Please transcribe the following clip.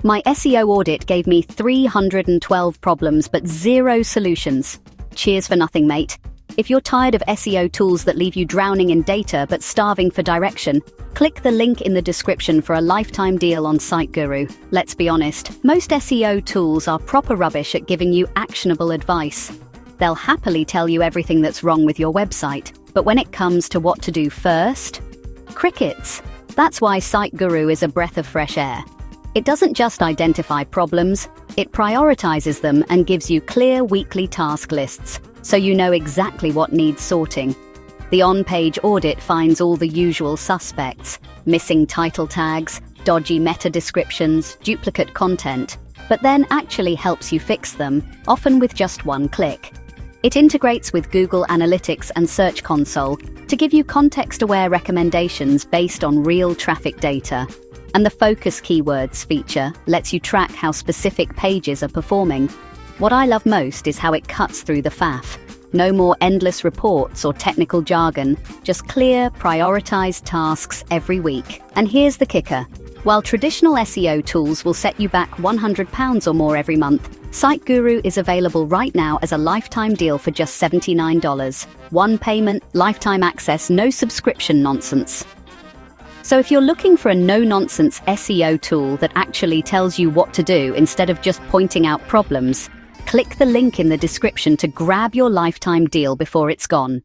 My SEO audit gave me 312 problems but 0 solutions. Cheers for nothing, mate. If you're tired of SEO tools that leave you drowning in data but starving for direction, click the link in the description for a lifetime deal on SiteGuru. Let's be honest, most SEO tools are proper rubbish at giving you actionable advice. They'll happily tell you everything that's wrong with your website, but when it comes to what to do first, crickets. That's why SiteGuru is a breath of fresh air. It doesn't just identify problems, it prioritizes them and gives you clear weekly task lists, so you know exactly what needs sorting. The on-page audit finds all the usual suspects: missing title tags, dodgy meta descriptions, duplicate content, but then actually helps you fix them, often with just one click. It integrates with Google Analytics and Search Console to give you context-aware recommendations based on real traffic data. And the Focus Keywords feature lets you track how specific pages are performing. What I love most is how it cuts through the faff. No more endless reports or technical jargon, just clear, prioritized tasks every week. And here's the kicker. While traditional SEO tools will set you back £100 or more every month, SiteGuru is available right now as a lifetime deal for just $79. One payment, lifetime access, no subscription nonsense. So if you're looking for a no-nonsense SEO tool that actually tells you what to do instead of just pointing out problems, click the link in the description to grab your lifetime deal before it's gone.